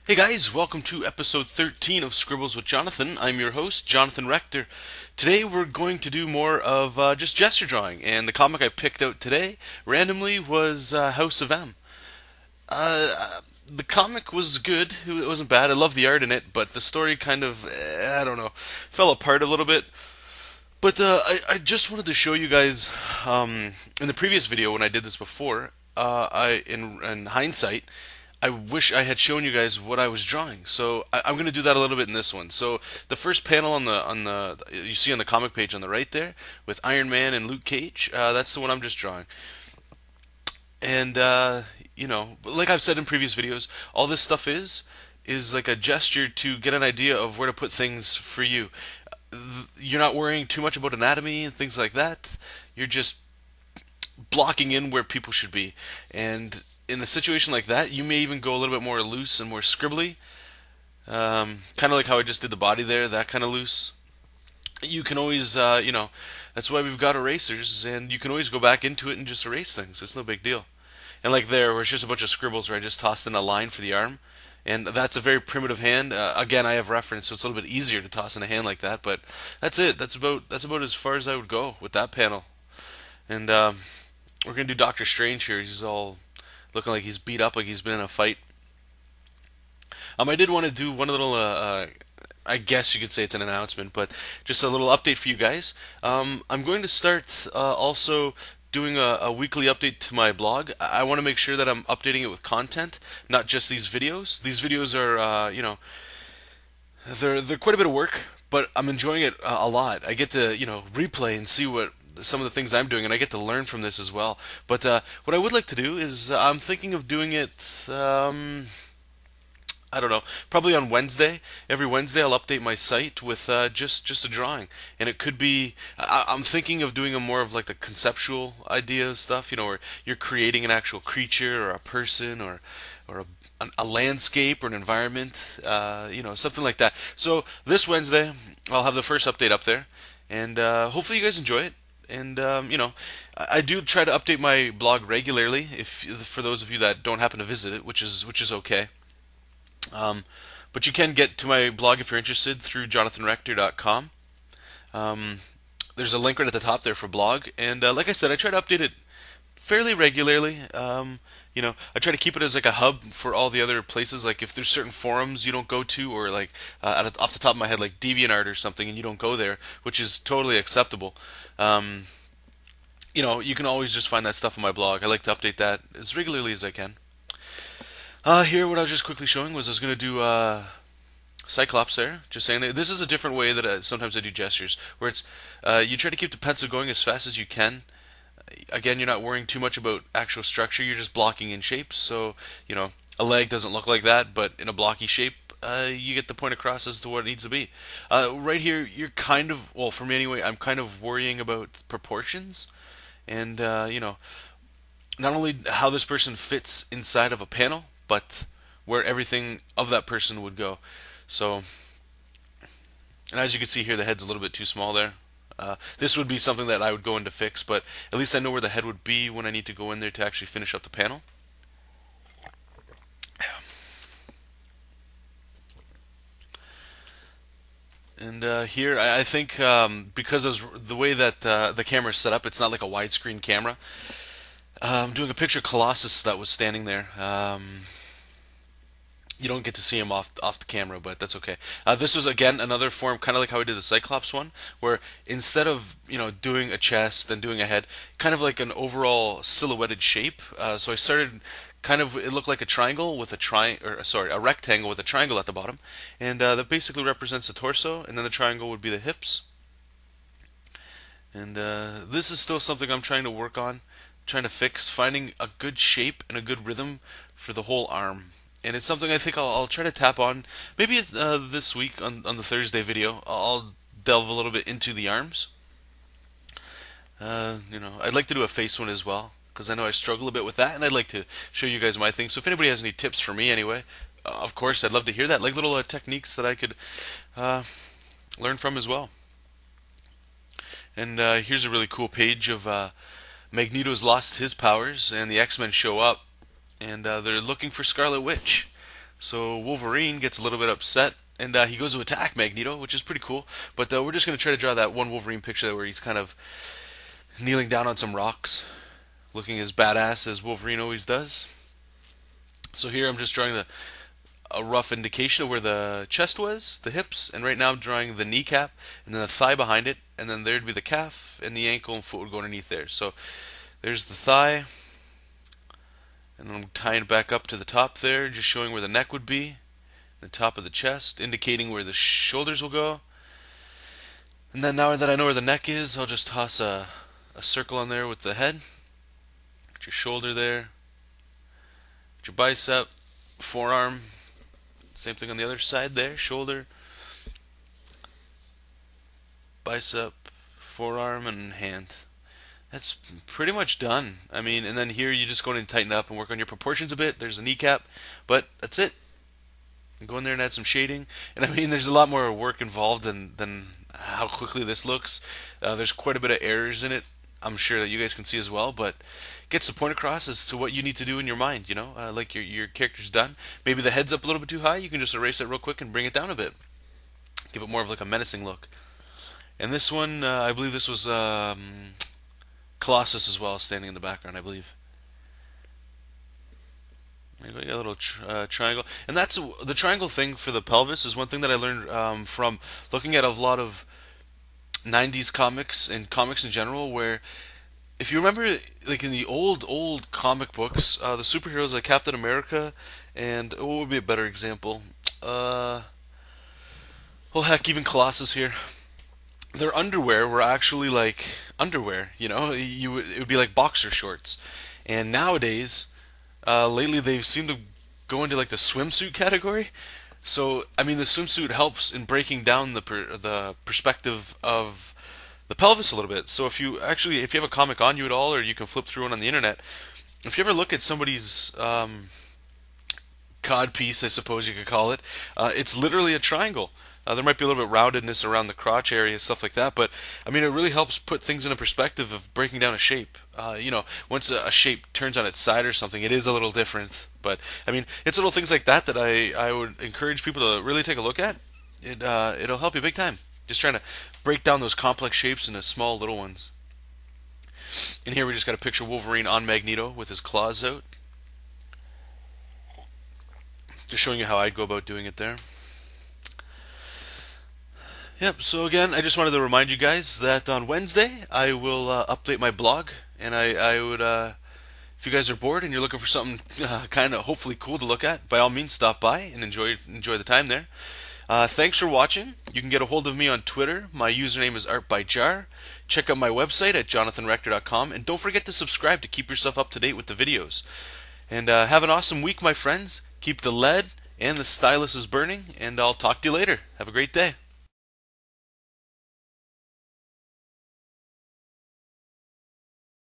Hey guys, welcome to episode 13 of Scribbles with Jonathan. I'm your host, Jonathan Rector. Today we're going to do more of just gesture drawing, and the comic I picked out today randomly was House of M. The comic was good, it wasn't bad, I love the art in it, but the story kind of, I don't know, fell apart a little bit. But I just wanted to show you guys, in the previous video when I did this before, in hindsight, I wish I had shown you guys what I was drawing. So I'm going to do that a little bit in this one. So the first panel on the you see on the comic page on the right there with Iron Man and Luke Cage, that's the one I'm just drawing. And like I've said in previous videos, all this stuff is like a gesture to get an idea of where to put things for you. You're not worrying too much about anatomy and things like that. You're just blocking in where people should be. And in a situation like that, you may even go a little bit more loose and more scribbly. Kind of like how I just did the body there, that kind of loose. You can always, that's why we've got erasers, and you can always go back into it and just erase things. It's no big deal. And like there, where it's just a bunch of scribbles where I just tossed in a line for the arm. And that's a very primitive hand. Again, I have reference, so it's a little bit easier to toss in a hand like that. But that's it. That's about as far as I would go with that panel. And we're gonna do Doctor Strange here. He's all looking like he's beat up, like he's been in a fight. I did want to do one little, I guess you could say it's an announcement, but just a little update for you guys. I'm going to start also doing a weekly update to my blog. I want to make sure that I'm updating it with content, not just these videos. These videos are, they're quite a bit of work, but I'm enjoying it a lot. I get to, replay and see what some of the things I'm doing, and I get to learn from this as well. But what I would like to do is I'm thinking of doing it. I don't know, probably on Wednesday. Every Wednesday, I'll update my site with just a drawing, and it could be. I'm thinking of doing a more of like the conceptual idea stuff, where you're creating an actual creature or a person or a landscape or an environment, something like that. So this Wednesday, I'll have the first update up there, and hopefully you guys enjoy it. And I do try to update my blog regularly. If for those of you that don't happen to visit it, which is okay. But you can get to my blog if you're interested through jonathanrector.com. There's a link right at the top there for blog, and like I said, I try to update it fairly regularly. I try to keep it as like a hub for all the other places. Like if there's certain forums you don't go to, or like off the top of my head, like DeviantArt or something, and you don't go there, which is totally acceptable. You can always just find that stuff on my blog. I like to update that as regularly as I can. Here, what I was just quickly showing was I was going to do Cyclops there. Just saying that this is a different way that sometimes I do gestures, where it's you try to keep the pencil going as fast as you can. Again, you're not worrying too much about actual structure. You're just blocking in shapes. So, a leg doesn't look like that, but in a blocky shape, you get the point across as to what it needs to be. Right here, you're kind of, well, for me anyway, I'm kind of worrying about proportions. And, not only how this person fits inside of a panel, but where everything of that person would go. So, and as you can see here, the head's a little bit too small there. This would be something that I would go in to fix, but at least I know where the head would be when I need to go in there to actually finish up the panel. And here, I think because of the way that the camera is set up, it's not like a widescreen camera. I'm doing a picture of Colossus that was standing there. You don't get to see him off the camera, but that's okay. This was again another form, kind of like how we did the Cyclops one, where instead of doing a chest and doing a head, kind of like an overall silhouetted shape. So I started kind of, it looked like a triangle with a rectangle with a triangle at the bottom, and that basically represents the torso, and then the triangle would be the hips. And this is still something I'm trying to work on, trying to fix, finding a good shape and a good rhythm for the whole arm. And it's something I think I'll try to tap on. Maybe this week on the Thursday video, I'll delve a little bit into the arms. I'd like to do a face one as well, because I know I struggle a bit with that, and I'd like to show you guys my thing. So if anybody has any tips for me anyway, of course, I'd love to hear that. Like little techniques that I could learn from as well. And here's a really cool page of Magneto's lost his powers, and the X-Men show up, and they're looking for Scarlet Witch. So Wolverine gets a little bit upset, and he goes to attack Magneto, which is pretty cool. But we're just going to try to draw that one Wolverine picture where he's kind of kneeling down on some rocks, looking as badass as Wolverine always does. So here I'm just drawing a rough indication of where the chest was, the hips, and right now I'm drawing the kneecap, and then the thigh behind it, and then there'd be the calf, and the ankle and foot would go underneath there. So there's the thigh, and I'm tying it back up to the top there, just showing where the neck would be, the top of the chest, indicating where the shoulders will go. And then now that I know where the neck is, I'll just toss a circle on there with the head. Get your shoulder there. Get your bicep, forearm. Same thing on the other side there. Shoulder, bicep, forearm, and hand. That's pretty much done. I mean, and then here you just go in and tighten up and work on your proportions a bit. There's the kneecap, but that's it. Go in there and add some shading. And I mean, there's a lot more work involved than how quickly this looks. There's quite a bit of errors in it. I'm sure that you guys can see as well, but gets the point across as to what you need to do in your mind, you know, like your character's done. Maybe the head's up a little bit too high, you can just erase it real quick and bring it down a bit. Give it more of like a menacing look. And this one, I believe this was Colossus as well, standing in the background, I believe. Maybe a little triangle. And that's the triangle thing for the pelvis is one thing that I learned from looking at a lot of 90s comics and comics in general, where if you remember, like in the old comic books, the superheroes like Captain America and what would be a better example? Well, heck, even Colossus here. Their underwear were actually like underwear, you know. It would be like boxer shorts. And nowadays, lately they've seemed to go into like the swimsuit category. So, I mean, the swimsuit helps in breaking down the perspective of the pelvis a little bit. So if you have a comic on you at all, or you can flip through one on the internet, if you ever look at somebody's codpiece, I suppose you could call it, it's literally a triangle. There might be a little bit roundedness around the crotch area, stuff like that, but I mean, it really helps put things in a perspective of breaking down a shape. You know, once a shape turns on its side or something, it is a little different. But I mean, it's little things like that that I would encourage people to really take a look at. It'll help you big time. Just trying to break down those complex shapes into small little ones. And here we just got a picture of Wolverine on Magneto with his claws out. Just showing you how I'd go about doing it there. Yep, so again, I just wanted to remind you guys that on Wednesday I will update my blog, and I would, if you guys are bored and you're looking for something kind of hopefully cool to look at, by all means stop by and enjoy the time there. Thanks for watching. You can get a hold of me on Twitter. My username is ArtByJar. Check out my website at jonathanrector.com, and don't forget to subscribe to keep yourself up to date with the videos. And have an awesome week, my friends. Keep the lead and the stylus is burning, and I'll talk to you later. Have a great day.